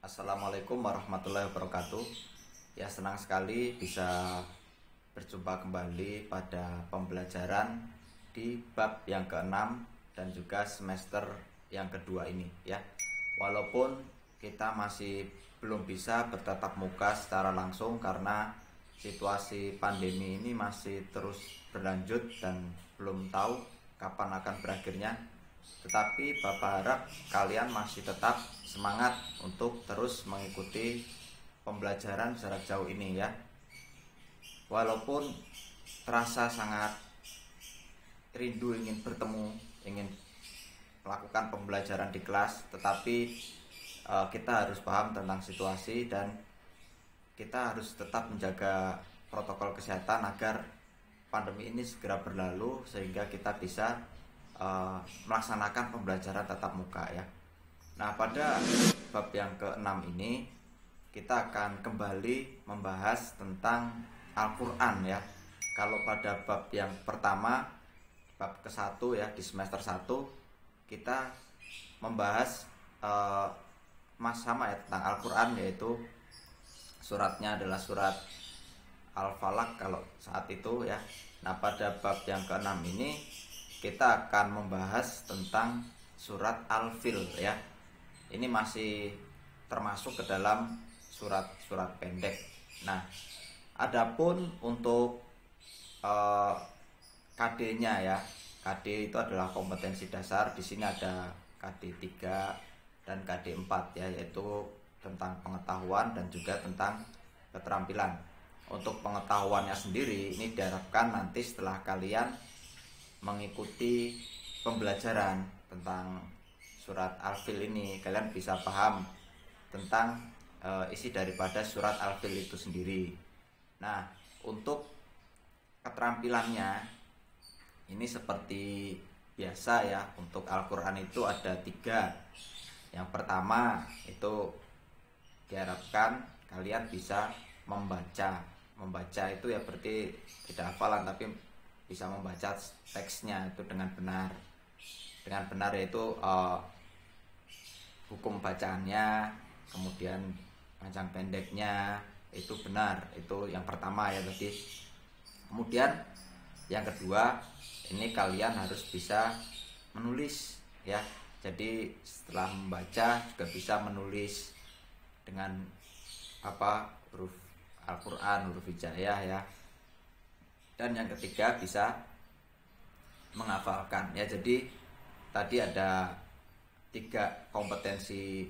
Assalamualaikum warahmatullahi wabarakatuh. Ya, senang sekali bisa berjumpa kembali pada pembelajaran di bab yang keenam dan juga semester yang kedua ini ya. Walaupun kita masih belum bisa bertatap muka secara langsung karena situasi pandemi ini masih terus berlanjut dan belum tahu kapan akan berakhirnya. Tetapi Bapak harap kalian masih tetap semangat untuk terus mengikuti pembelajaran jarak jauh ini ya. Walaupun terasa sangat rindu ingin bertemu, ingin melakukan pembelajaran di kelas, tetapi kita harus paham tentang situasi dan kita harus tetap menjaga protokol kesehatan agar pandemi ini segera berlalu sehingga kita bisa melaksanakan pembelajaran tatap muka ya. Nah, pada bab yang keenam ini kita akan kembali membahas tentang Al-Quran ya. Kalau pada bab yang pertama, bab ke-1 ya, di semester 1 kita membahas sama ya tentang Al-Quran, yaitu suratnya adalah surat Al-Falaq kalau saat itu ya. Nah, pada bab yang keenam ini kita akan membahas tentang surat Al-Fil ya. Ini masih termasuk ke dalam surat-surat pendek. Nah, adapun untuk KD-nya ya. KD itu adalah kompetensi dasar. Di sini ada KD 3 dan KD 4 ya, yaitu tentang pengetahuan dan juga tentang keterampilan. Untuk pengetahuannya sendiri ini diharapkan nanti setelah kalian mengikuti pembelajaran tentang surat Al-Fil ini, kalian bisa paham tentang isi daripada surat Al-Fil itu sendiri. Nah, untuk keterampilannya ini seperti biasa ya. Untuk Al-Quran itu ada 3. Yang pertama itu diharapkan kalian bisa membaca. Membaca itu ya berarti tidak hafalan, tapi bisa membaca teksnya itu dengan benar. Dengan benar yaitu hukum bacaannya, kemudian panjang pendeknya itu benar. Itu yang pertama ya tadi. Kemudian yang kedua, ini kalian harus bisa menulis ya. Jadi setelah membaca juga bisa menulis dengan huruf Al-Quran, huruf hijaiyah ya. Dan yang ketiga bisa menghafalkan ya. Jadi tadi ada 3 kompetensi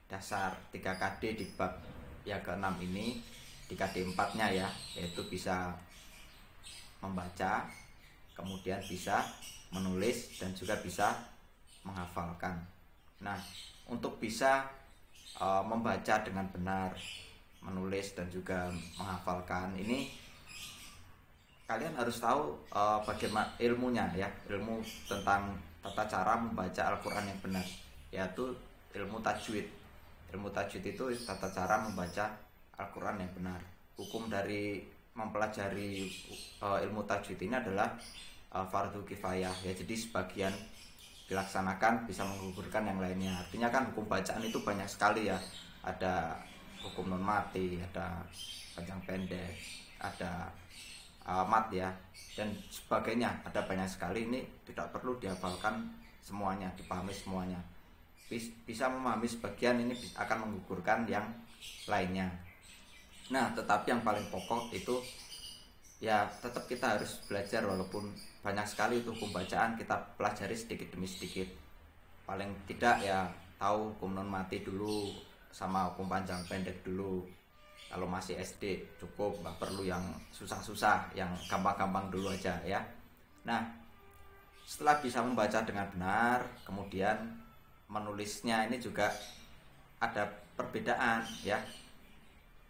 dasar, 3 KD di bab yang ke-6 ini. Di KD 4-nya ya, yaitu bisa membaca, kemudian bisa menulis dan juga bisa menghafalkan. Nah, untuk bisa membaca dengan benar, menulis dan juga menghafalkan ini kalian harus tahu bagaimana ilmunya ya, ilmu tentang tata cara membaca Al-Quran yang benar, yaitu ilmu tajwid. Ilmu tajwid itu tata cara membaca Al-Quran yang benar. Hukum dari mempelajari ilmu tajwid ini adalah fardu kifayah ya. Jadi sebagian dilaksanakan bisa menggugurkan yang lainnya. Artinya kan hukum bacaan itu banyak sekali ya. Ada hukum non mati, ada panjang pendek, ada mat ya, dan sebagainya. Ada banyak sekali. Ini tidak perlu dihafalkan semuanya, dipahami semuanya. Bisa memahami sebagian, ini akan menggugurkan yang lainnya. Nah, tetapi yang paling pokok itu ya tetap kita harus belajar. Walaupun banyak sekali itu hukum bacaan, kita pelajari sedikit demi sedikit. Paling tidak ya tahu hukum non mati dulu sama hukum panjang pendek dulu. Kalau masih SD cukup, nggak perlu yang susah-susah, yang gampang-gampang dulu aja ya. Nah, setelah bisa membaca dengan benar, kemudian menulisnya ini juga ada perbedaan ya.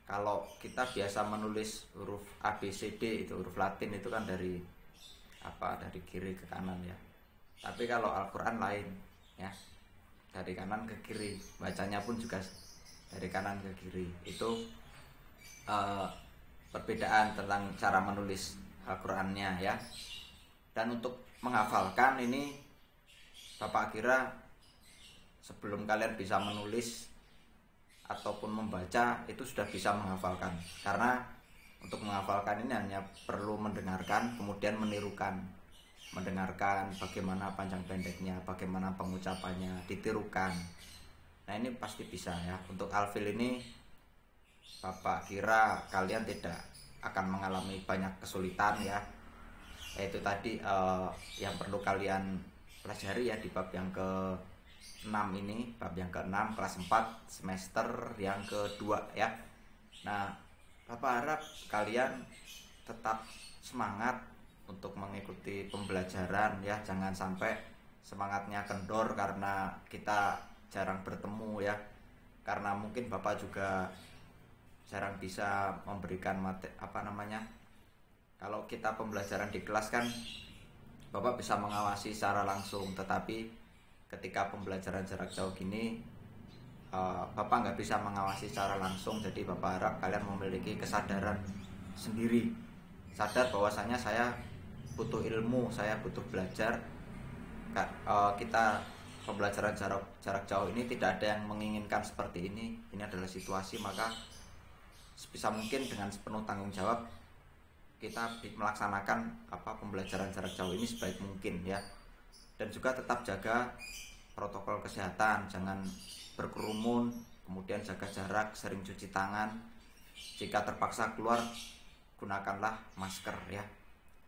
Kalau kita biasa menulis huruf A, B, C, D, itu huruf Latin itu kan dari kiri ke kanan ya. Tapi kalau Al-Quran lain ya, dari kanan ke kiri, bacanya pun juga dari kanan ke kiri. Itu perbedaan tentang cara menulis Al-Qurannya ya. Dan untuk menghafalkan ini, Bapak kira sebelum kalian bisa menulis ataupun membaca itu sudah bisa menghafalkan. Karena untuk menghafalkan ini hanya perlu mendengarkan kemudian menirukan. Mendengarkan bagaimana panjang pendeknya, bagaimana pengucapannya, ditirukan. Nah ini pasti bisa ya. Untuk alfil ini Bapak kira kalian tidak akan mengalami banyak kesulitan ya. Yaitu tadi yang perlu kalian pelajari ya di bab yang ke-6 ini, bab yang ke-6 kelas 4 semester yang kedua ya. Nah, Bapak harap kalian tetap semangat untuk mengikuti pembelajaran ya, jangan sampai semangatnya kendor karena kita jarang bertemu ya. Karena mungkin Bapak juga jarang bisa memberikan kalau kita pembelajaran di kelas kan Bapak bisa mengawasi secara langsung, tetapi ketika pembelajaran jarak jauh gini Bapak nggak bisa mengawasi secara langsung. Jadi Bapak harap kalian memiliki kesadaran sendiri, sadar bahwasanya saya butuh ilmu, saya butuh belajar. Kita pembelajaran jarak jauh ini tidak ada yang menginginkan seperti ini adalah situasi, maka sebisa mungkin dengan sepenuh tanggung jawab kita melaksanakan pembelajaran jarak jauh ini sebaik mungkin ya. Dan juga tetap jaga protokol kesehatan, jangan berkerumun, kemudian jaga jarak, sering cuci tangan. Jika terpaksa keluar, gunakanlah masker ya.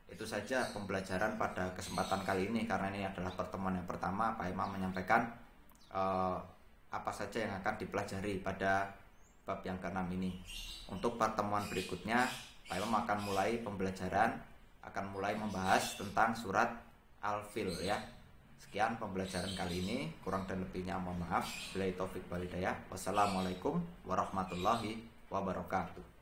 Itu saja pembelajaran pada kesempatan kali ini. Karena ini adalah pertemuan yang pertama, Pak Imam menyampaikan apa saja yang akan dipelajari pada bab yang ke-6 ini. Untuk pertemuan berikutnya Pak Imam akan mulai pembelajaran, akan mulai membahas tentang surat Al-Fil ya. Sekian pembelajaran kali ini, kurang dan lebihnya mohon maaf. Billahi taufik wal hidayah. Wassalamualaikum warahmatullahi wabarakatuh.